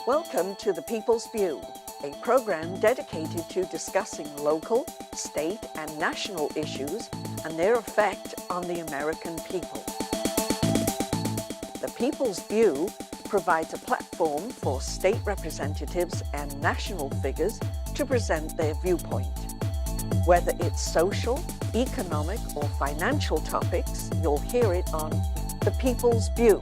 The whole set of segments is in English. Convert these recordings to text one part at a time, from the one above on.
Welcome to The People's View, a program dedicated to discussing local, state, and national issues and their effect on the American people. The People's View provides a platform for state representatives and national figures to present their viewpoint. Whether it's social, economic, or financial topics, you'll hear it on The People's View.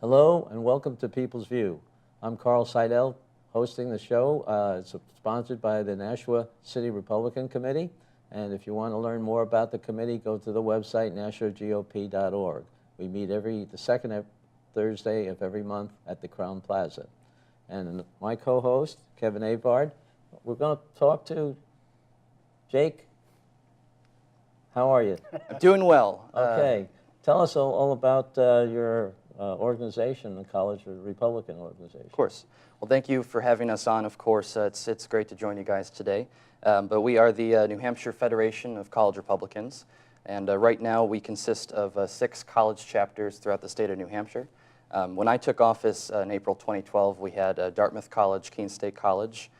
Hello and welcome to People's View. I'm Carl Seidel, hosting the show. It's sponsored by the Nashua City Republican Committee. And if you want to learn more about the committee, go to the website, nashuagop.org. We meet the second Thursday of every month at the Crown Plaza. And my co-host, Kevin Avard, we're going to talk to Jake. How are you? Doing well. Okay. Tell us all about your organization, the College Republican Organization. Of course. Well, thank you for having us on, of course. It's great to join you guys today. But we are the New Hampshire Federation of College Republicans. And right now we consist of 6 college chapters throughout the state of New Hampshire. When I took office in April 2012, we had Dartmouth College, Keene State College,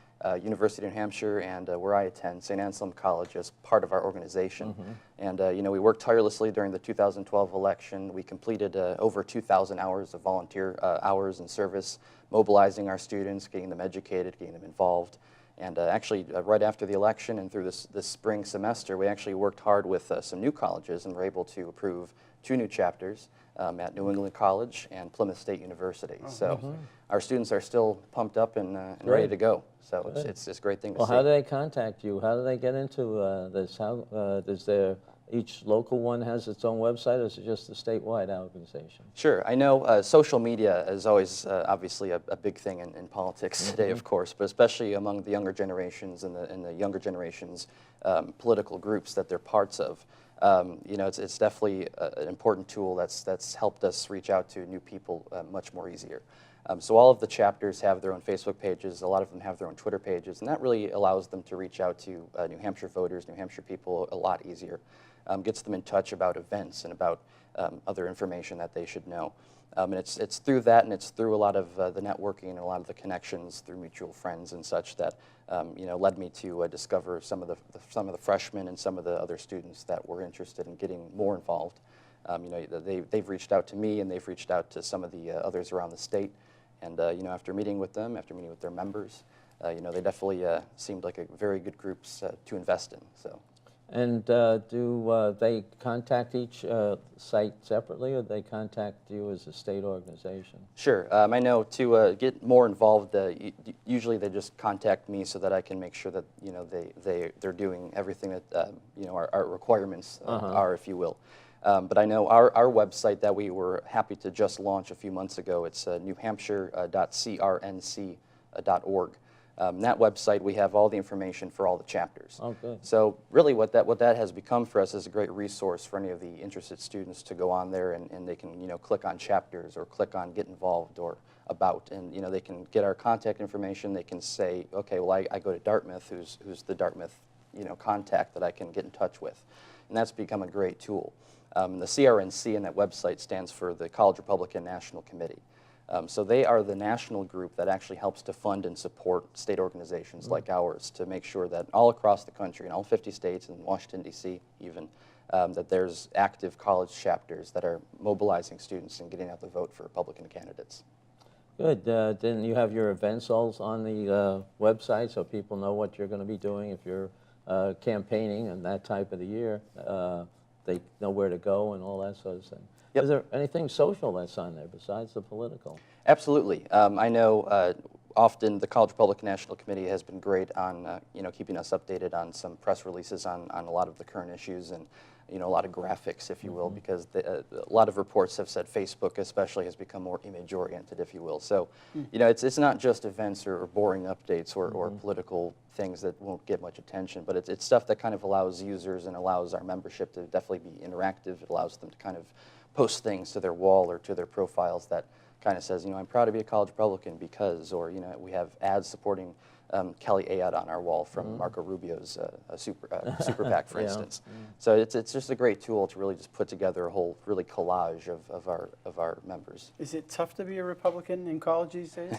University of New Hampshire, and where I attend, St. Anselm College, as part of our organization. And we worked tirelessly during the 2012 election. We completed over 2,000 hours of volunteer hours in service, mobilizing our students, getting them educated, getting them involved. And actually, right after the election and through this spring semester, we actually worked hard with some new colleges and were able to approve 2 new chapters at New England College and Plymouth State University. So our students are still pumped up and ready to go. So it's a great thing to see. Well, how do they contact you? How do they get into this? How does each local one has its own website, or is it just a statewide organization? Sure. I know social media is always obviously a big thing in politics today, of course, but especially among the younger generations and the younger generations' political groups that they're parts of. It's definitely an important tool that's helped us reach out to new people much more easier. So all of the chapters have their own Facebook pages. A lot of them have their own Twitter pages, and that really allows them to reach out to New Hampshire voters, New Hampshire people a lot easier. Gets them in touch about events and about other information that they should know. And it's through that, and it's through a lot of the networking and a lot of the connections through mutual friends and such that led me to discover some of the freshmen and some of the other students that were interested in getting more involved. They've reached out to me, and they've reached out to some of the others around the state. And after meeting with them, after meeting with their members, they definitely seemed like a very good groups to invest in. So. And do they contact each site separately, or do they contact you as a state organization? Sure. I know to get more involved, usually they just contact me so that I can make sure that they're doing everything that our requirements are, if you will. But I know our website that we were happy to just launch a few months ago. It's newhampshire.crnc.org. That website, we have all the information for all the chapters. Oh, good. So really what that has become for us is a great resource for any of the interested students to go on there, and they can click on chapters or click on get involved or about, and they can get our contact information. They can say, okay, well I go to Dartmouth, who's the Dartmouth contact that I can get in touch with, and that's become a great tool. The CRNC in that website stands for the College Republican National Committee. So they are the national group that actually helps to fund and support state organizations like ours to make sure that all across the country, in all 50 states and Washington, D.C. even, that there's active college chapters that are mobilizing students and getting out the vote for Republican candidates. Good. Didn't you have your events all on the website so people know what you're going to be doing if you're campaigning and that type of the year? They know where to go and all that sort of thing. Yep. Is there anything social that's on there besides the political? Absolutely. I know often the College Republican National Committee has been great on keeping us updated on some press releases on a lot of the current issues and a lot of graphics, if you will, because a lot of reports have said Facebook especially has become more image-oriented, if you will. So, it's not just events or boring updates or political things that won't get much attention, but it's stuff that kind of allows users and allows our membership to definitely be interactive. It allows them to kind of post things to their wall or to their profiles that kind of says, I'm proud to be a college Republican because, or, we have ads supporting Kelly Ayotte on our wall from Marco Rubio's Super PAC, for Yeah. instance. So it's just a great tool to really just put together a whole really collage of our members. Is it tough to be a Republican in college these days?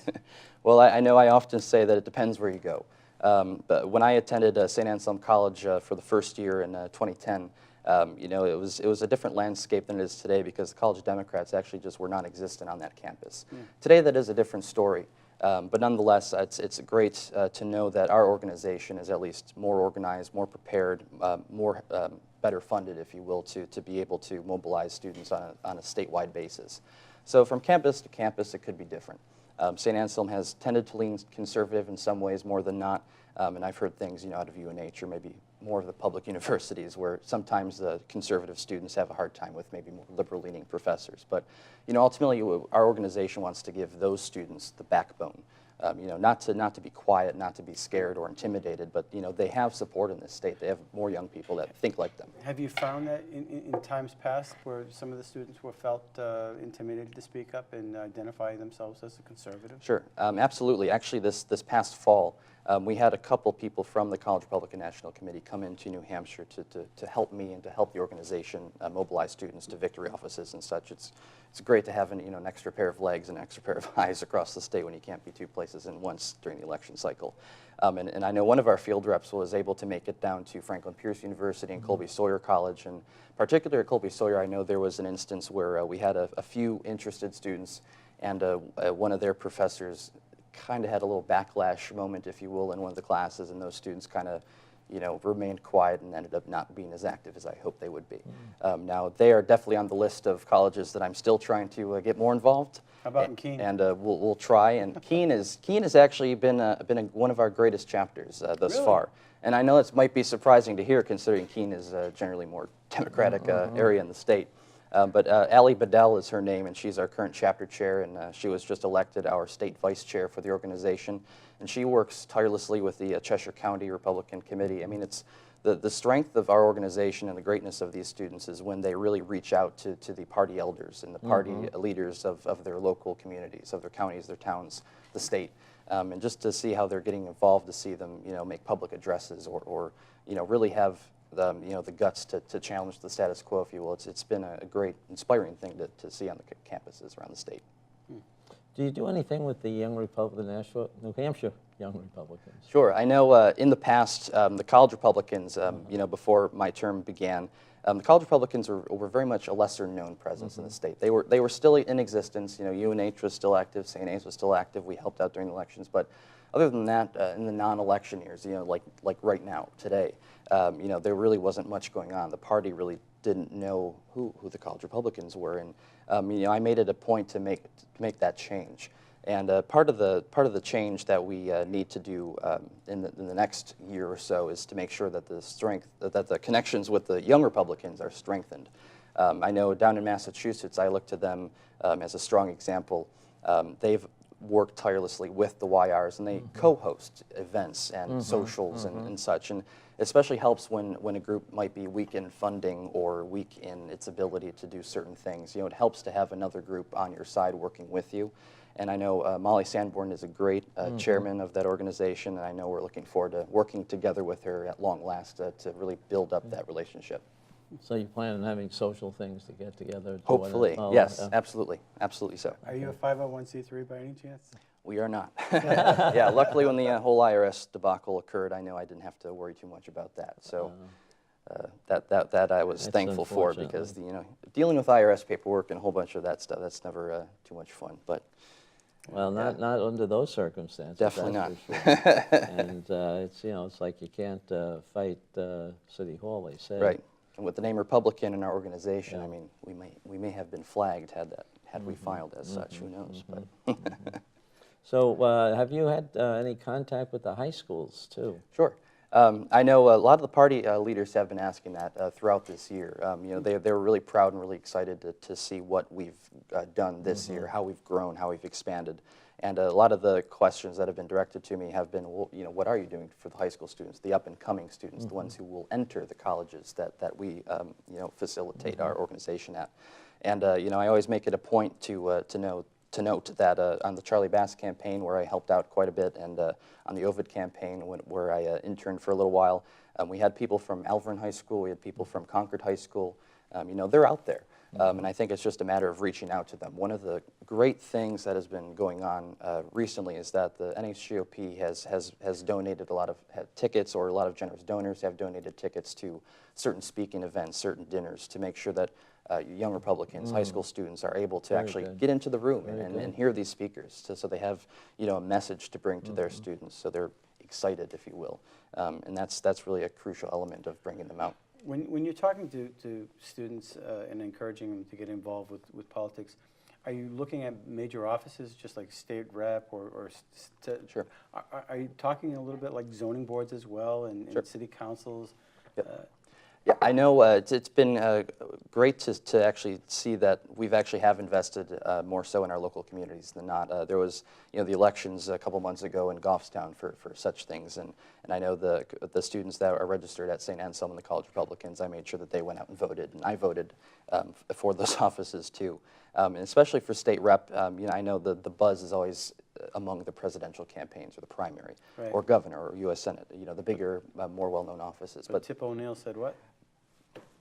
Well, I know I often say that it depends where you go. But when I attended St. Anselm College for the first year in 2010, you know, it was a different landscape than it is today because the college Democrats actually just were non-existent on that campus. Today, that is a different story. But nonetheless, it's great to know that our organization is at least more organized, more prepared, better funded, if you will, to be able to mobilize students on a statewide basis. So from campus to campus, it could be different. St. Anselm has tended to lean conservative in some ways more than not, and I've heard things, you know, out of UNH or maybe more of the public universities where sometimes the conservative students have a hard time with maybe more liberal-leaning professors. But, you know, ultimately, our organization wants to give those students the backbone. You know, not to be quiet, not to be scared or intimidated, but, you know, they have support in this state. They have more young people that think like them. Have you found that in times past where some of the students were felt intimidated to speak up and identify themselves as a conservative? Sure, absolutely. Actually, this past fall, we had a couple people from the College Republican National Committee come into New Hampshire to help me and to help the organization mobilize students to victory offices and such. It's great to have an extra pair of legs and an extra pair of eyes across the state when you can't be two places at once during the election cycle. And I know one of our field reps was able to make it down to Franklin Pierce University and Colby Sawyer College. And particularly at Colby Sawyer, I know there was an instance where we had a few interested students, and one of their professors kind of had a little backlash moment, if you will, in one of the classes, and those students kind of, you know, remained quiet and ended up not being as active as I hoped they would be. Now, they are definitely on the list of colleges that I'm still trying to get more involved. How about in Keene? And we'll try. And Keene has actually been one of our greatest chapters thus Really? far. And I know it might be surprising to hear, considering Keene is a generally more democratic area in the state. But Allie Bedell is her name, and she's our current chapter chair, and she was just elected our state vice chair for the organization. And she works tirelessly with the Cheshire County Republican Committee. I mean, it's the strength of our organization and the greatness of these students is when they really reach out to the party elders and the party leaders of their local communities, of their counties, their towns, the state. And just to see how they're getting involved, to see them, you know, make public addresses or you know, really have the guts to challenge the status quo, if you will. It's been a great, inspiring thing to see on the campuses around the state. Do you do anything with the Young Republican, New Hampshire Young Republicans? Sure. I know in the past, the college Republicans, you know, before my term began, the college Republicans were very much a lesser-known presence in the state. They were still in existence. You know, UNH was still active, St. A's was still active. We helped out during the elections, but other than that, in the non-election years, you know, like right now, today, you know, there really wasn't much going on. The party really didn't know who the college Republicans were, and you know, I made it a point to make that change. And part of the change that we need to do in the next year or so is to make sure that the connections with the young Republicans are strengthened. I know down in Massachusetts, I look to them as a strong example. They've worked tirelessly with the YRs, and they co-host events and socials and such. And it especially helps when a group might be weak in funding or weak in its ability to do certain things. You know, it helps to have another group on your side working with you. And I know Molly Sanborn is a great chairman of that organization, and I know we're looking forward to working together with her at long last to really build up that relationship. So you plan on having social things to get together? To Hopefully, yes, absolutely, absolutely so. Are you a 501c3 by any chance? We are not. Yeah, luckily when the whole IRS debacle occurred, I know I didn't have to worry too much about that. So that I was thankful for, because you know, dealing with IRS paperwork and a whole bunch of that stuff, that's never too much fun. But well, not under those circumstances. Definitely not. Sure. And it's, you know, it's like you can't fight City Hall, they say. Right. And with the name Republican in our organization, I mean, we may have been flagged had we filed as such. Who knows? But So have you had any contact with the high schools too? Sure. I know a lot of the party leaders have been asking that throughout this year. You know, they were really proud and really excited to see what we've done this year, how we've grown, how we've expanded. And a lot of the questions that have been directed to me have been, well, you know, what are you doing for the high school students, the up-and-coming students, the ones who will enter the colleges that we, you know, facilitate our organization at? And, you know, I always make it a point to know to note that on the Charlie Bass campaign, where I helped out quite a bit, and on the Ovid campaign, where I interned for a little while, we had people from Alvirne High School, we had people from Concord High School. You know, they're out there. And I think it's just a matter of reaching out to them. One of the great things that has been going on recently is that the NHGOP has donated a lot of tickets, or a lot of generous donors have donated tickets to certain speaking events, certain dinners, to make sure that young Republicans, high school students, are able to actually get into the room and hear these speakers, so they have, you know, a message to bring to their students, so they're excited, if you will. And that's really a crucial element of bringing them out. When you're talking to students and encouraging them to get involved with politics, are you looking at major offices, just like state rep or Sure. Are you talking a little bit like zoning boards as well, and city councils? Yep. Yeah, I know it's been great to actually see that we've actually have invested more so in our local communities than not. There was, you know, the elections a couple months ago in Goffstown for such things, and I know the students that are registered at St. Anselm and the College Republicans, I made sure that they went out and voted, and I voted for those offices too. And especially for state rep, you know, I know the buzz is always among the presidential campaigns or the primary, or governor or U.S. Senate, you know, the bigger, more well-known offices. But Tip O'Neill said what?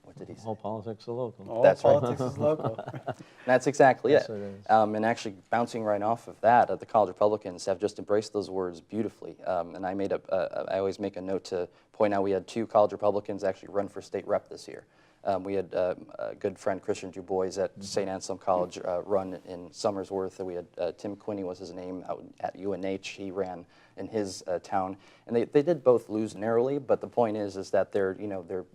What did he say? All politics are local. All That's right. politics is local. That's exactly Yes, it. it is. And actually, bouncing right off of that, the College Republicans have just embraced those words beautifully. And I I always make a note to point out we had 2 College Republicans actually run for state rep this year. We had a good friend, Christian Dubois, at St. Anselm College run in Somersworth. We had Tim Quinney was his name out at UNH. He ran in his town. And they did both lose narrowly, but the point is that they're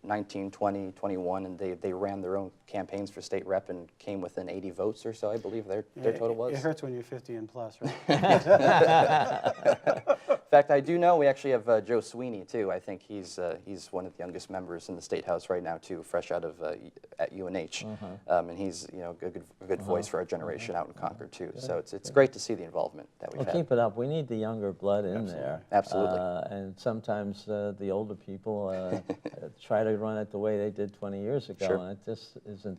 19, 20, 21, and they ran their own campaigns for state rep and came within 80 votes or so, I believe their total was. It hurts when you're 50 and plus, right? In fact, I do know we actually have Joe Sweeney too. I think he's one of the youngest members in the State House right now too, fresh out of at UNH, and he's a good voice for our generation out in Concord too. So it's great to see the involvement that we've Well, had. keep it up. We need the younger blood in there. Absolutely. And sometimes the older people try to run it the way they did 20 years ago, Sure. and it just isn't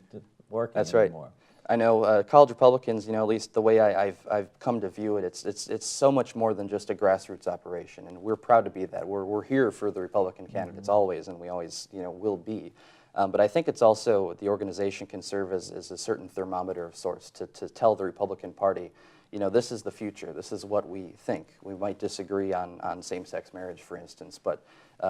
working That's right. anymore. I know College Republicans, at least the way I've come to view it, it's so much more than just a grassroots operation, and we're proud to be that. We're here for the Republican candidates always, and we always will be. But I think it's also, the organization can serve as a certain thermometer of sorts to tell the Republican Party, this is the future. This is what we think. We might disagree on same-sex marriage, for instance, but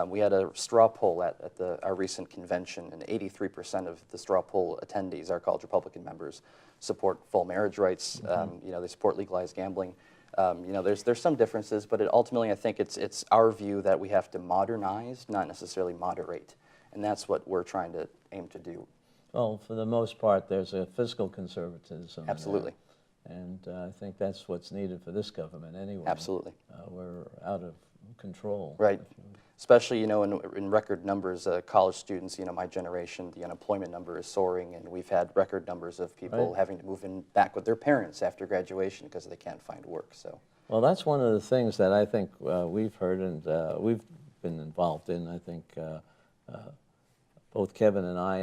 we had a straw poll at our recent convention, and 83% of the straw poll attendees, our College Republican members, support full marriage rights. They support legalized gambling. There's some differences, but ultimately I think it's our view that we have to modernize, not necessarily moderate, and that's what we're trying to aim to do. Well, for the most part, there's a fiscal conservatism. Absolutely. And I think that's what's needed for this government anyway. Absolutely. We're out of control. Right. Especially, in record numbers, college students, my generation, the unemployment number is soaring, and we've had record numbers of people having to move in back with their parents after graduation because they can't find work. So. Well, that's one of the things that I think we've heard and we've been involved in. I think both Kevin and I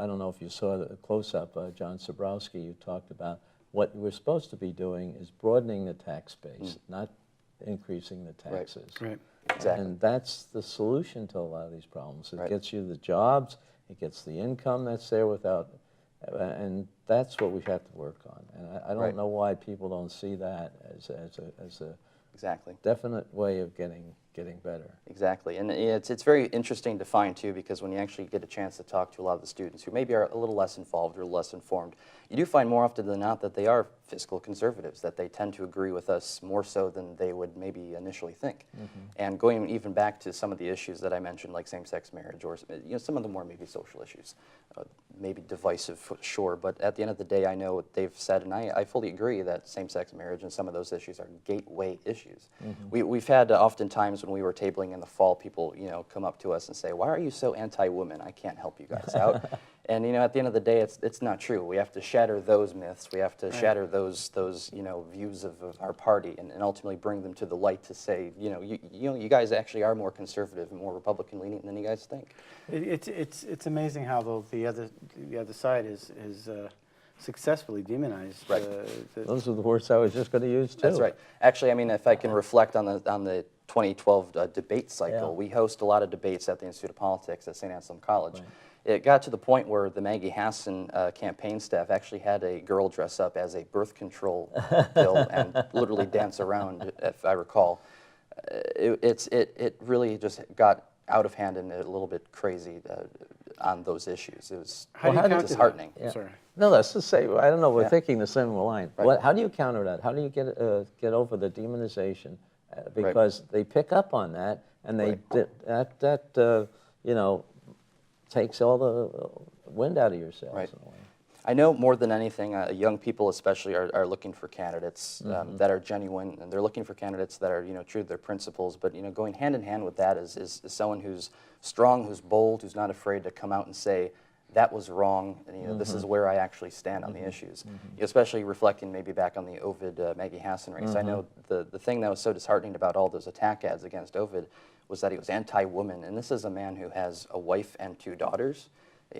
don't know if you saw the close-up, John Sobrowski, you talked about what we're supposed to be doing is broadening the tax base, not increasing the taxes. Right. Exactly. And that's the solution to a lot of these problems. It Right. gets you the jobs, it gets the income that's there and that's what we have to work on. And I don't Right. know why people don't see that as a Exactly. definite way of getting better. Exactly, and it's very interesting to find too, because when you actually get a chance to talk to a lot of the students who maybe are a little less involved or less informed, you do find more often than not that they are fiscal conservatives, that they tend to agree with us more so than they would maybe initially think. And going even back to some of the issues that I mentioned, like same-sex marriage, or some of the more maybe social issues, maybe divisive, sure, but at the end of the day, I know what they've said, and I fully agree that same-sex marriage and some of those issues are gateway issues. We've had oftentimes when we were tabling in the fall, people come up to us and say, "Why are you so anti-women? I can't help you guys out." And at the end of the day, it's not true. We have to shatter those myths. We have to shatter those views of our party, and ultimately bring them to the light to say, you guys actually are more conservative and more Republican leaning than you guys think. It's amazing how the other side is successfully demonized. Right. Those are the words I was just going to use, too. That's right. Actually, I mean, if I can reflect on the 2012 debate cycle, Yeah. we host a lot of debates at the Institute of Politics at St. Anselm College. It got to the point where the Maggie Hassan campaign staff actually had a girl dress up as a birth control pill and literally dance around, if I recall. It really just got out of hand and a little bit crazy on those issues. It was How do you counter that? disheartening. I'm sorry. No, that's to say, I don't know, we're Yeah. thinking the same line. Right. How do you counter that? How do you get over the demonization? Because they pick up on that, and they you know, takes all the wind out of your sails. Right. In a way. I know more than anything, young people especially are looking for candidates that are genuine, and they're looking for candidates that are, you know, true to their principles. But, you know, going hand in hand with that is someone who's strong, who's bold, who's not afraid to come out and say, that was wrong, and, you know, this is where I actually stand on the issues. Especially reflecting maybe back on the Ovid Maggie Hassan race. I know the thing that was so disheartening about all those attack ads against Ovid was that he was anti-woman, and this is a man who has a wife and 2 daughters.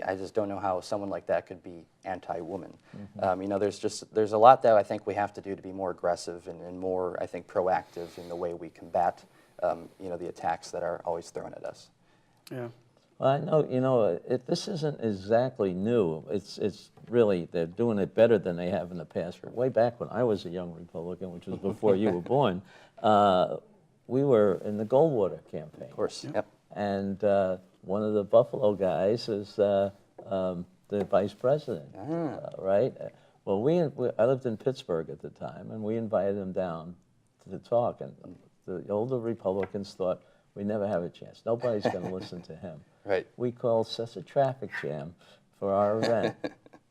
I just don't know how someone like that could be anti-woman. You know, there's a lot that I think we have to do to be more aggressive and more, I think, proactive in the way we combat, you know, the attacks that are always thrown at us. Yeah. Well, I know, you know, this isn't exactly new. It's really, they're doing it better than they have in the past. Way back when I was a young Republican, which was before you were born, we were in the Goldwater campaign. Of course, yep. And one of the Buffalo guys is the vice president, right? Well, I lived in Pittsburgh at the time, and we invited him down to talk. And the older Republicans thought, we never have a chance. Nobody's going to listen to him. Right. We called such a traffic jam for our event.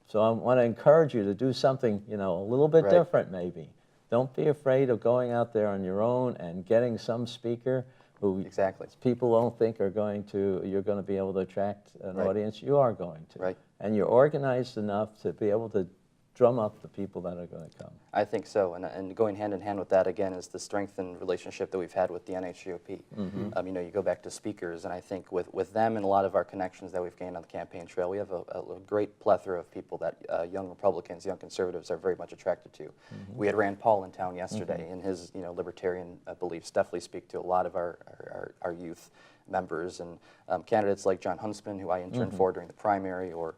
So I want to encourage you to do something, you know, a little bit different maybe. Don't be afraid of going out there on your own and getting some speaker who people don't think you're going to be able to attract an audience. You are going to. Right. And you're organized enough to be able to drum up the people that are going to come. I think so, and going hand in hand with that again is the strengthened relationship that we've had with the NHGOP. You know, you go back to speakers, and I think with them and a lot of our connections that we've gained on the campaign trail, we have a great plethora of people that young Republicans, young conservatives are very much attracted to. We had Rand Paul in town yesterday, and his, you know, libertarian beliefs definitely speak to a lot of our youth members, and candidates like John Huntsman, who I interned for during the primary, or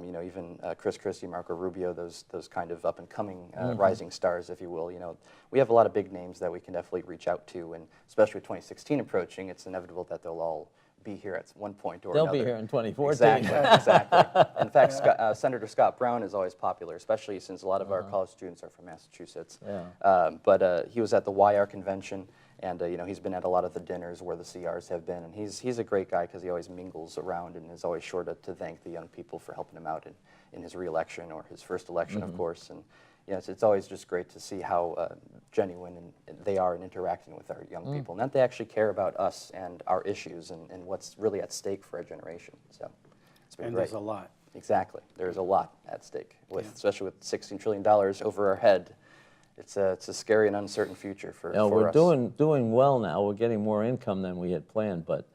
you know, even Chris Christie, Marco Rubio, those kind of up-and-coming rising stars, if you will. You know, we have a lot of big names that we can definitely reach out to, and especially with 2016 approaching, it's inevitable that they'll all be here at one point or another. They'll be here in 2014. Exactly, exactly. In fact, Senator Scott Brown is always popular, especially since a lot of our college students are from Massachusetts. But he was at the YR convention. And you know, he's been at a lot of the dinners where the CRs have been, and he's a great guy because he always mingles around and is always sure to thank the young people for helping him out in his reelection or his first election, of course. And you know, it's always just great to see how genuine they are in interacting with our young people, and that they actually care about us and our issues and what's really at stake for our generation. So it's been great. There's a lot. Exactly, there's a lot at stake, especially with $16 trillion over our head. It's a scary and uncertain future for we're us. doing well now. We're getting more income than we had planned, but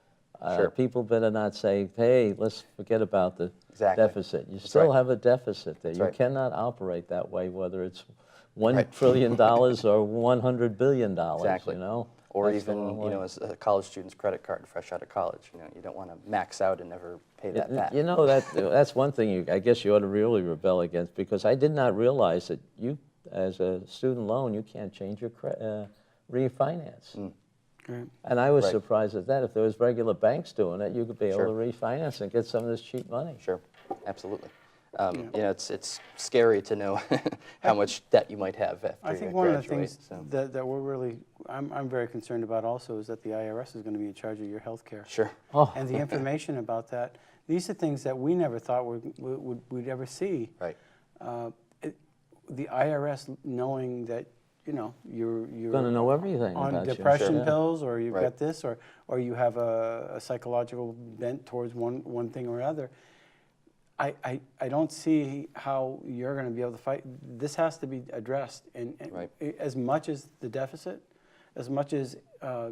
people better not say, hey, let's forget about the deficit. You still have a deficit there. You cannot operate that way, whether it's $1 trillion or $100 billion, exactly. You know? Or even, you know, as a college student's credit card fresh out of college. You know, you don't want to max out and never pay that back. You know, that's one thing I guess you ought to really rebel against, because I did not realize that you, as a student loan, you can't change your refinance. And I was surprised at that. If there was regular banks doing it, you could be able to refinance and get some of this cheap money. Sure, absolutely. You know, it's scary to know how much debt you might have after I think you one graduate. of the things that we're really, I'm very concerned about also is that the IRS is going to be in charge of your health care. Sure. And the information about that. These are things that we never thought we'd ever see. Right. The IRS knowing that, you know, you're going to know everything on about depression you. pills, or you've got this, or you have a psychological bent towards one thing or other. I don't see how you're going to be able to fight. This has to be addressed, and as much as the deficit, as much as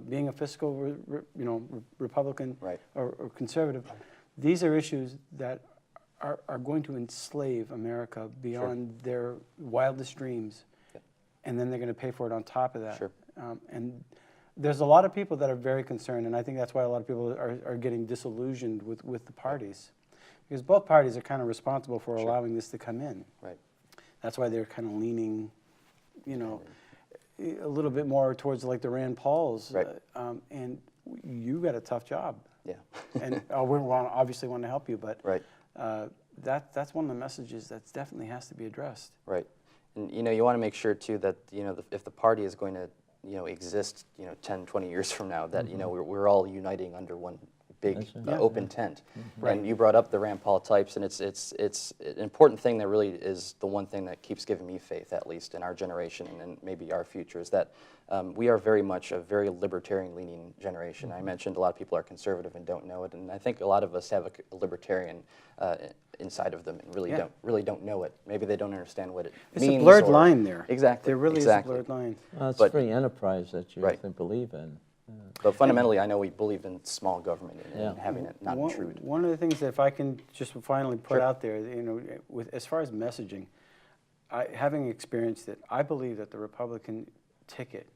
being a fiscal, Republican or conservative, these are issues that are going to enslave America beyond their wildest dreams, and then they're going to pay for it on top of that. Sure. And there's a lot of people that are very concerned, and I think that's why a lot of people are getting disillusioned with the parties, because both parties are kind of responsible for allowing this to come in. Right. That's why they're kind of leaning, you know, a little bit more towards like the Rand Pauls. Right. And you got a tough job. Yeah. And obviously want to help you, but Right. That's one of the messages that definitely has to be addressed. Right. And, you know, you want to make sure, too, that, you know, if the party is going to, you know, exist, you know, 10, 20 years from now, that, you know, we're all uniting under one big open tent. And you brought up the Rand Paul types, and it's an important thing that really is the one thing that keeps giving me faith, at least in our generation and maybe our future, is that we are very much a very libertarian-leaning generation. I mentioned a lot of people are conservative and don't know it, and I think a lot of us have a libertarian inside of them and really don't know it. Maybe they don't understand what it means. It's a blurred line there. Exactly. There really exactly. is a blurred line. Well, it's But- free enterprise that you Right. believe in. But fundamentally, I know we believe in small government and having it not intrude. One of the things that if I can just finally put out there, you know, as far as messaging, having experienced it, I believe that the Republican ticket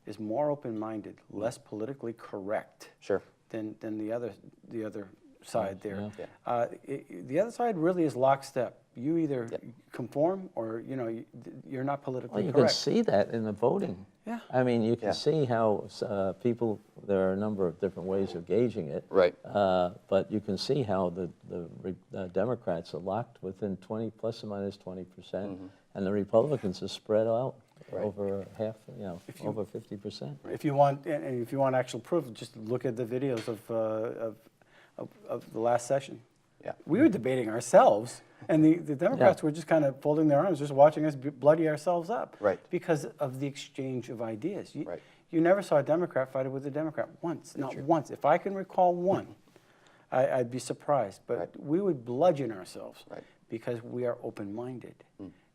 is more open-minded, less politically correct Sure. than the other side there. Yeah. The other side really is lockstep. You either conform or, you know, you're not politically Well, you correct. can see that in the voting. Yeah. I mean, you can Yeah. see how people, there are a number of different ways of gauging it. Right. But you can see how the Democrats are locked within 20, plus or minus 20%, and the Republicans are spread out over half, you know, over 50%. If you want, and if you want actual proof, just look at the videos of the last session. Yeah. We were debating ourselves, and the Democrats were just kind of folding their arms, just watching us bloody ourselves up. Right. Because of the exchange of ideas. Right. You never saw a Democrat fight with a Democrat once, not once. If I can recall one, I'd be surprised. But we would bludgeon ourselves because we are open-minded.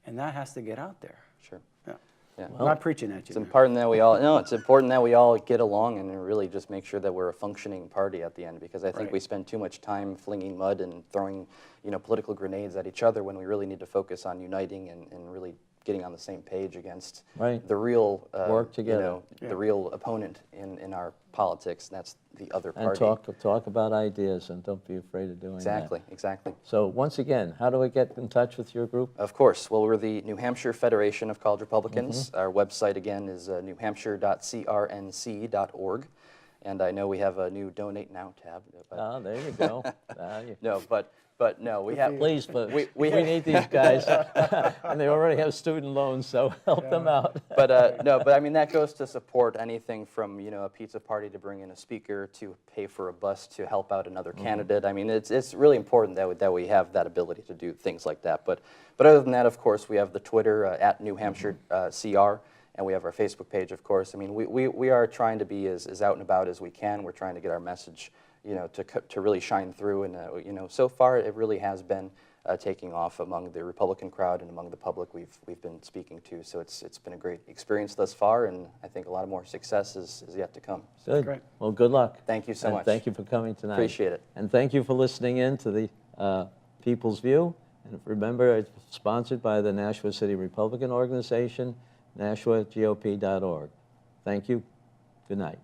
And that has to get out there. Sure. Yeah. Yeah. I'm not preaching at you. It's important that we all it's important that we all get along and really just make sure that we're a functioning party at the end, because I think we spend too much time flinging mud and throwing, you know, political grenades at each other when we really need to focus on uniting and really getting on the same page against the real Work together. You know, the real opponent in our politics, and that's the other And party. talk about ideas, and don't be afraid of doing that. Exactly. So once again, how do we get in touch with your group? Of course. Well, we're the New Hampshire Federation of College Republicans. Our website, again, is newhampshire.crnc.org. And I know we have a new Donate Now tab. Oh, there you go. No, but no, we have... Please, folks. We We need these guys, and they already have student loans, so help them out. But no, but I mean, that goes to support anything from, you know, a pizza party to bring in a speaker to pay for a bus to help out another candidate. I mean, it's really important that we have that ability to do things like that. But other than that, of course, we have the Twitter at New Hampshire CR, and we have our Facebook page, of course. I mean, we are trying to be as out and about as we can. We're trying to get our message, you know, to really shine through. And, you know, so far it really has been taking off among the Republican crowd and among the public we've been speaking to. So it's been a great experience thus far, and I think a lot more success is yet to come. Good. Great. Well, good luck. Thank you so And much. thank you for coming tonight. Appreciate it. And thank you for listening in to the People's View. And remember, it's sponsored by the Nashua City Republican Organization, NashuaGOP.org. Thank you. Good night.